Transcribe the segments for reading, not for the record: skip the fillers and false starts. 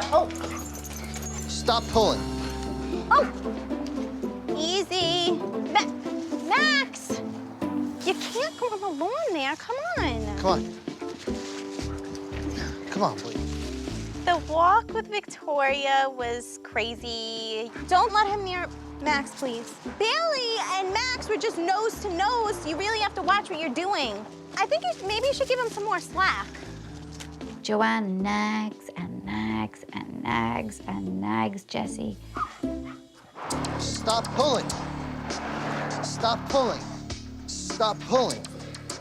Oh. Stop pulling. Oh. Easy. Max! You can't go on the lawn there. Come on. Come on. Come on, please. The walk with Victoria was crazy. Don't let him near Max, please. Bailey and Max were just nose to nose. You really have to watch what you're doing. I think maybe you should give him some more slack. Joann nags and nags and nags and nags Jesse. Stop pulling. Stop pulling. Stop pulling.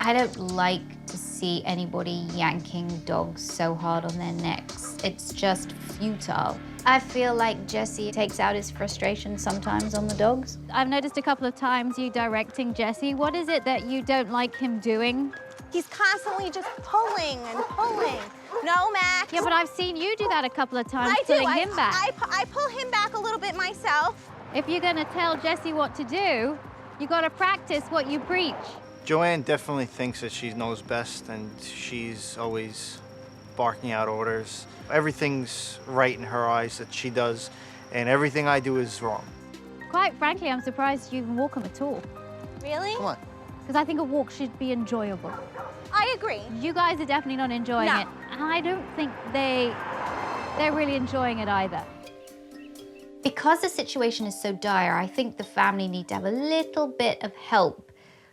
I don't like to see anybody yanking dogs so hard on their necks. It's just futile. I feel like Jesse takes out his frustration sometimes on the dogs. I've noticed a couple of times you directing Jesse. What is it that you don't like him doing? He's constantly just pulling and pulling. No, Max. Yeah, but I've seen you do that a couple of times, I do. pulling him back. I pull him back a little bit myself. If you're gonna tell Jesse what to do, you gotta practice what you preach. Joann definitely thinks that she knows best, and she's always barking out orders. Everything's right in her eyes that she does, and everything I do is wrong. Quite frankly, I'm surprised you even walk him at all. Really? Come on. Because I think a walk should be enjoyable. I agree. You guys are definitely not enjoying No. it. And I don't think they're really enjoying it either. Because the situation is so dire, I think the family need to have a little bit of help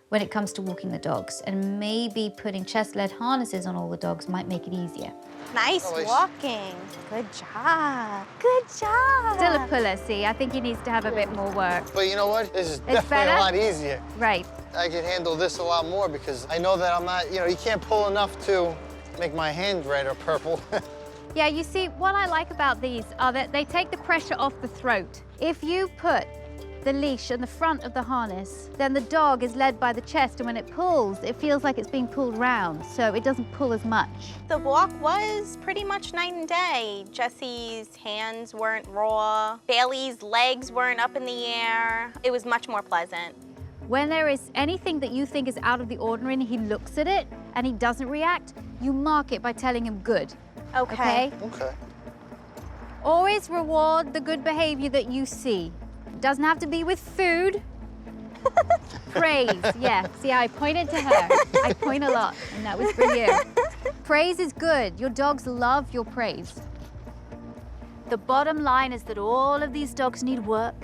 when it comes to walking the dogs, and maybe putting chest-led harnesses on all the dogs might make it easier. Nice walking. Good job. Good job. Still a puller, see? I think he needs to have a bit more work. But you know what? This is It's definitely better? a lot easier. Right. I can handle this a lot more because I know that I'm not, you can't pull enough to make my hand red or purple. Yeah, you see, what I like about these are that they take the pressure off the throat. If you put the leash in the front of the harness, then the dog is led by the chest, and when it pulls, it feels like it's being pulled round, so it doesn't pull as much. The walk was pretty much night and day. Jesse's hands weren't raw. Bailey's legs weren't up in the air. It was much more pleasant. When there is anything that you think is out of the ordinary and he looks at it and he doesn't react, you mark it by telling him good. Okay. Okay. Always reward the good behavior that you see. It doesn't have to be with food. Praise, yeah. See, I pointed to her. I point a lot, and that was for you. Praise is good. Your dogs love your praise. The bottom line is that all of these dogs need work.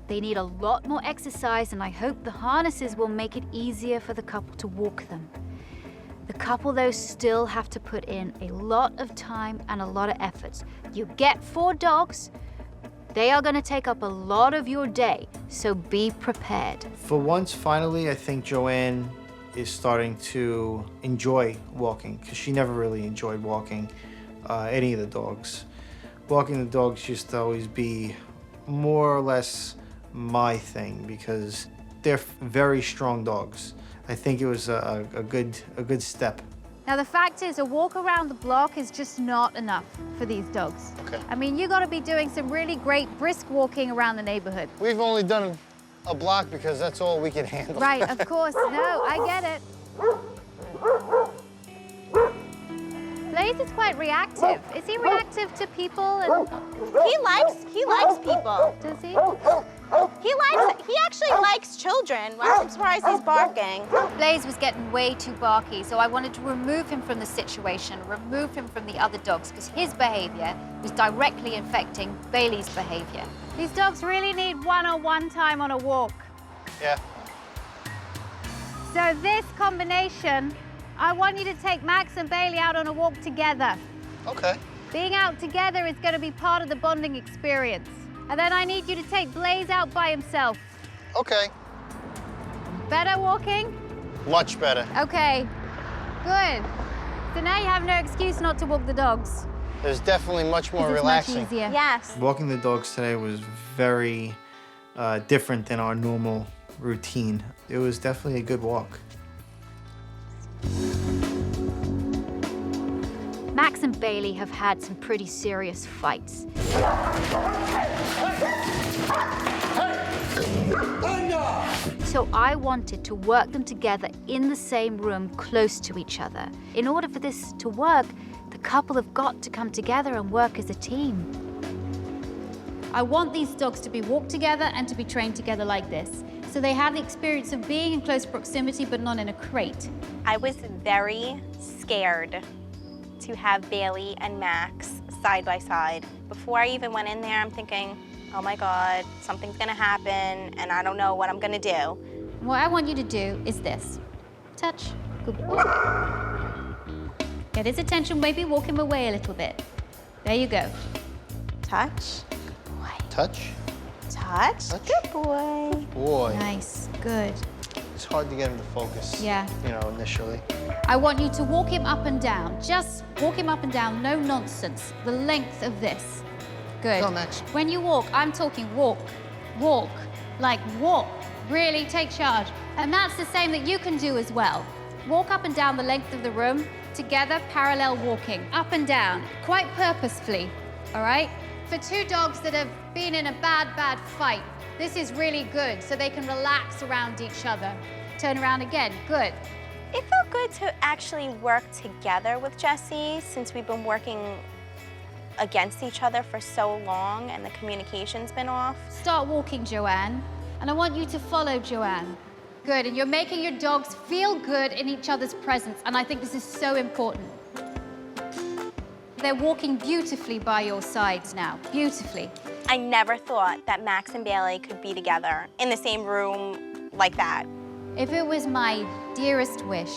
They need a lot more exercise, and I hope the harnesses will make it easier for the couple to walk them. The couple, though, still have to put in a lot of time and a lot of effort. You get 4 dogs, they are going to take up a lot of your day, so be prepared. For once, finally, I think Joann is starting to enjoy walking, because she never really enjoyed walking any of the dogs. Walking the dogs used to always be more or less my thing, because they're very strong dogs. I think it was a good step. Now, the fact is, a walk around the block is just not enough for these dogs. Okay. I mean, you got to be doing some really great brisk walking around the neighborhood. We've only done a block because that's all we can handle. Right, of course. No, I get it. Blaze is quite reactive. Is he reactive to people? And He likes people. does he? He actually likes children. I'm surprised he's barking. Blaze was getting way too barky, so I wanted to remove him from the situation, remove him from the other dogs, because his behavior was directly infecting Bailey's behavior. These dogs really need one-on-one time on a walk. Yeah. So this combination, I want you to take Max and Bailey out on a walk together. Okay. Being out together is going to be part of the bonding experience. And then I need you to take Blaze out by himself. Okay. Better walking? Much better. Okay, good. So now you have no excuse not to walk the dogs. There's definitely much more 'Cause it's relaxing. much easier. Yes. Walking the dogs today was very different than our normal routine. It was definitely a good walk. Max and Bailey have had some pretty serious fights. So I wanted to work them together in the same room, close to each other. In order for this to work, the couple have got to come together and work as a team. I want these dogs to be walked together and to be trained together like this. So they have the experience of being in close proximity, but not in a crate. I was very scared to have Bailey and Max side by side. Before I even went in there, I'm thinking, oh my God, something's gonna happen and I don't know what I'm gonna do. What I want you to do is this. Touch, good boy. Get his attention, maybe walk him away a little bit. There you go. Touch, Touch? touch, Touch. good boy. Boy, Nice, good. it's hard to get him to focus. Yeah. You know, initially. I want you to walk him up and down. Just walk him up and down, no nonsense. The length of this. Good. Go, Max. When you walk, I'm talking walk, walk, like walk. Really take charge. And that's the same that you can do as well. Walk up and down the length of the room, together, parallel walking, up and down, quite purposefully, all right? For two dogs that have been in a bad fight, this is really good, so they can relax around each other. Turn around again, good. It felt good to actually work together with Jesse since we've been working against each other for so long and the communication's been off. Start walking, Joann, and I want you to follow Joann. Good, and you're making your dogs feel good in each other's presence, and I think this is so important. They're walking beautifully by your sides now, beautifully. I never thought that Max and Bailey could be together in the same room like that. If it was my dearest wish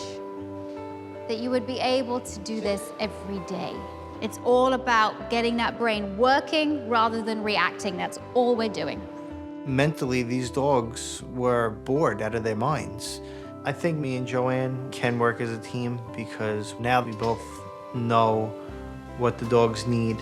that you would be able to do this every day. It's all about getting that brain working rather than reacting. That's all we're doing. Mentally, these dogs were bored out of their minds. I think me and Joann can work as a team because now we both know what the dogs need.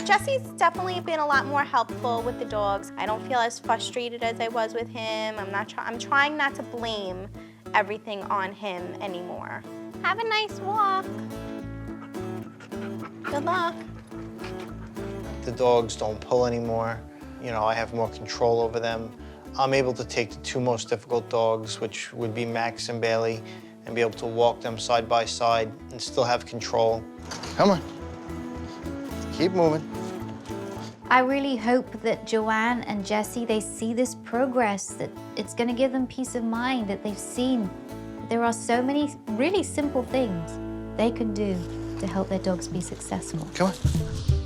Jesse's definitely been a lot more helpful with the dogs. I don't feel as frustrated as I was with him. I'm trying not to blame everything on him anymore. Have a nice walk. Good luck. The dogs don't pull anymore. You know, I have more control over them. I'm able to take the two most difficult dogs, which would be Max and Bailey, and be able to walk them side by side and still have control. Come on. Keep moving. I really hope that Joann and Jesse, they see this progress, that it's gonna give them peace of mind, that they've seen that there are so many really simple things they can do to help their dogs be successful. Come on.